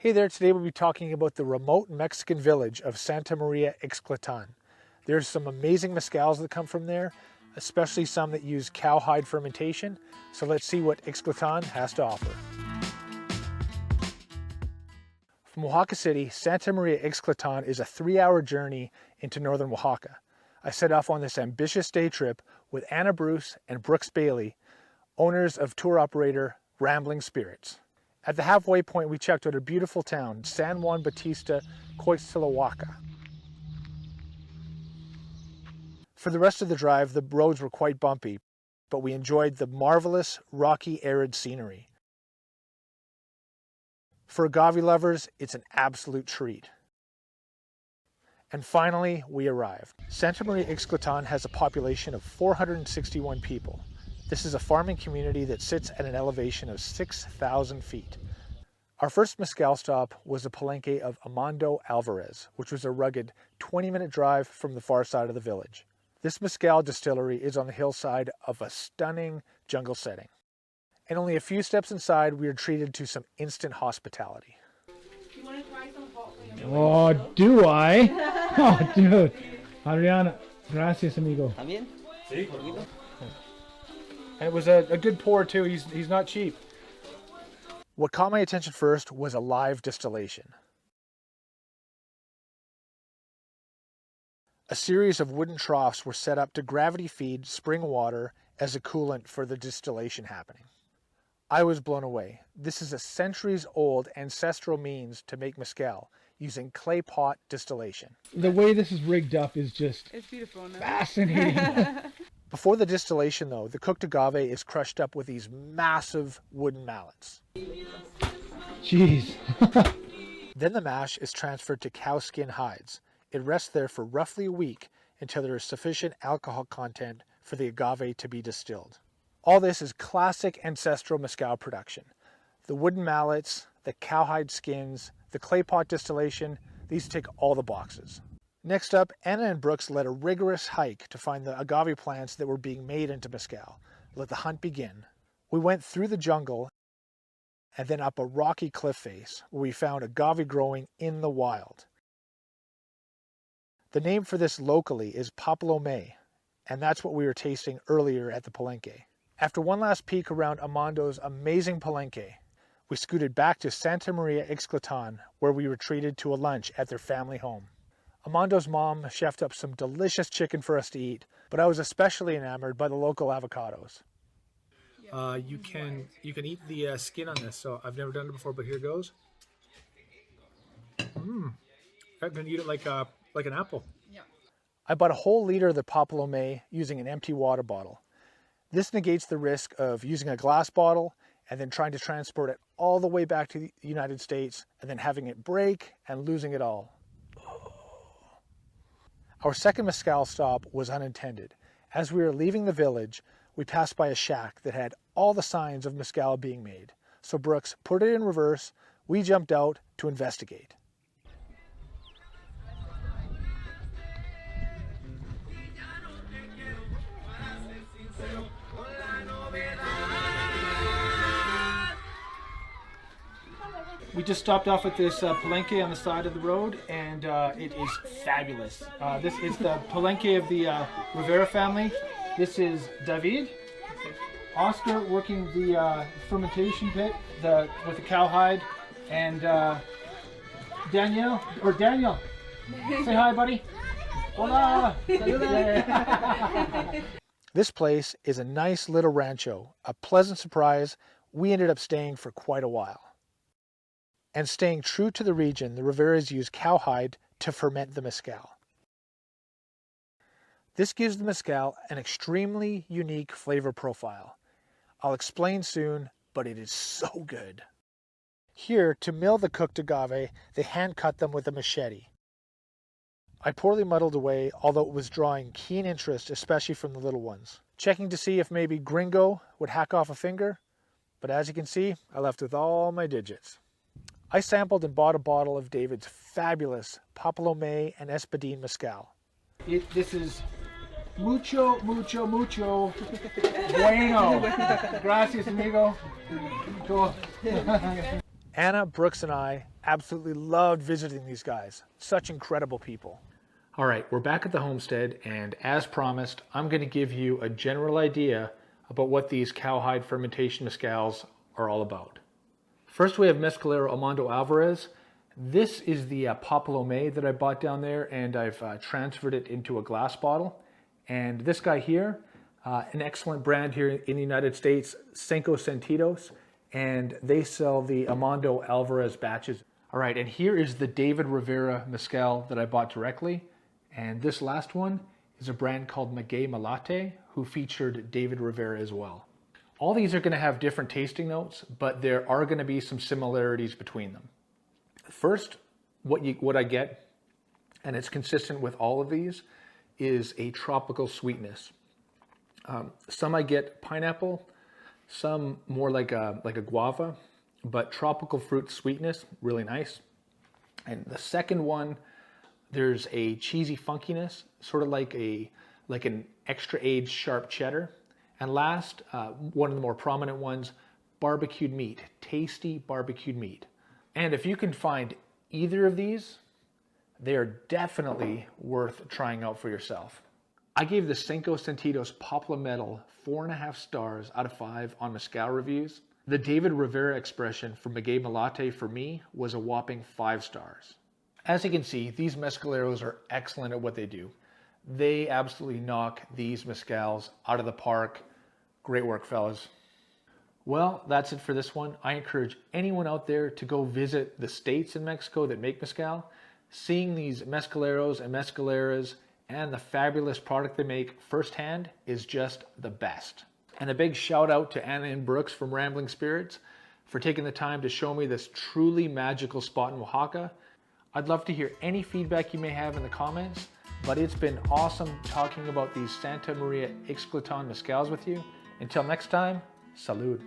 Hey there, today we'll be talking about the remote Mexican village of Santa Maria Ixcatlan. There's some amazing mezcals that come from there, especially some that use cowhide fermentation. So let's see what Ixcatlan has to offer. From Oaxaca City, Santa Maria Ixcatlan is a 3-hour journey into northern Oaxaca. I set off on this ambitious day trip with Anna Bruce and Brooks Bailey, owners of tour operator Rambling Spirits. At the halfway point, we checked out a beautiful town, San Juan Bautista, Coixtlahuaca. For the rest of the drive, the roads were quite bumpy, but we enjoyed the marvelous, rocky, arid scenery. For agave lovers, it's an absolute treat. And finally, we arrived. Santa Maria Ixcatlan has a population of 461 people. This is a farming community that sits at an elevation of 6,000 feet. Our first mezcal stop was the Palenque of Armando Alvarez, which was a rugged 20-minute drive from the far side of the village. This mezcal distillery is on the hillside of a stunning jungle setting. And only a few steps inside, we are treated to some instant hospitality. You want to try some hot Oh, do I? Oh, dude. Adriana, gracias, amigo. ¿También? Sí. And it was a good pour too. He's not cheap. What caught my attention first was a live distillation. A series of wooden troughs were set up to gravity feed spring water as a coolant for the distillation happening. I was blown away. This is a centuries-old ancestral means to make mezcal using clay pot distillation. The way this is rigged up is just It's beautiful, no? fascinating. Before the distillation, though, the cooked agave is crushed up with these massive wooden mallets. Jeez. Then the mash is transferred to cow skin hides. It rests there for roughly a week until there is sufficient alcohol content for the agave to be distilled. All this is classic ancestral mezcal production. The wooden mallets, the cowhide skins, the clay pot distillation, these tick all the boxes. Next up, Anna and Brooks led a rigorous hike to find the agave plants that were being made into mezcal. Let the hunt begin. We went through the jungle and then up a rocky cliff face where we found agave growing in the wild. The name for this locally is Papalome, and that's what we were tasting earlier at the Palenque. After one last peek around Armando's amazing Palenque, we scooted back to Santa Maria Ixcatlan, where we were treated to a lunch at their family home. Armando's mom chefed up some delicious chicken for us to eat, but I was especially enamored by the local avocados. You can eat the skin on this, so I've never done it before, but here goes. I'm going to eat it like an apple. Yeah. I bought a whole liter of the Papalome using an empty water bottle. This negates the risk of using a glass bottle and then trying to transport it all the way back to the United States and then having it break and losing it all. Our second mezcal stop was unintended. As we were leaving the village, we passed by a shack that had all the signs of mezcal being made. So Brooks put it in reverse. We jumped out to investigate. We just stopped off at this Palenque on the side of the road, and it is fabulous. This is the Palenque of the Rivera family. This is David, Oscar working the fermentation pit with the cowhide, and Daniel. Say hi, buddy. Hola. This place is a nice little rancho, a pleasant surprise. We ended up staying for quite a while. And staying true to the region, the Riveras use cowhide to ferment the mezcal. This gives the mezcal an extremely unique flavor profile. I'll explain soon, but it is so good. Here, to mill the cooked agave, they hand cut them with a machete. I poorly muddled away, although it was drawing keen interest, especially from the little ones. Checking to see if maybe Gringo would hack off a finger, but as you can see, I left with all my digits. I sampled and bought a bottle of David's fabulous Papalome and Espadín mezcal. This is mucho bueno. Gracias, amigo. Cool. Anna, Brooks, and I Absolutely loved visiting these guys. Such incredible people. All right, we're back at the homestead, and as promised, I'm going to give you a general idea about what these cowhide fermentation mezcals are all about. First, we have Mezcalero Armando Alvarez. This is the Papalome that I bought down there, and I've transferred it into a glass bottle. And this guy here, an excellent brand here in the United States, Cinco Sentidos, and they sell the Armando Alvarez batches. All right, and here is the David Rivera mezcal that I bought directly. And this last one is a brand called Maguey Malate, who featured David Rivera as well. All these are going to have different tasting notes, but there are going to be some similarities between them. First, what I get, and it's consistent with all of these, is a tropical sweetness. Some I get pineapple, some more like a guava, but tropical fruit sweetness, really nice. And the second one, there's a cheesy funkiness, sort of like an extra aged sharp cheddar. And last, one of the more prominent ones, barbecued meat, tasty barbecued meat. And if you can find either of these, they are definitely worth trying out for yourself. I gave the Cinco Sentidos Poplar Medal 4.5 stars out of 5 on Mezcal reviews. The David Rivera expression for Maguey Malate for me was a whopping 5 stars. As you can see, these mezcaleros are excellent at what they do. They absolutely knock these mezcals out of the park. Great work, fellas. Well, that's it for this one. I encourage anyone out there to go visit the states in Mexico that make mezcal. Seeing these mezcaleros and mezcaleras and the fabulous product they make firsthand is just the best. And a big shout out to Anna and Brooks from Rambling Spirits for taking the time to show me this truly magical spot in Oaxaca. I'd love to hear any feedback you may have in the comments, but it's been awesome talking about these Santa Maria Ixcatlan mezcals with you. Until next time, salud.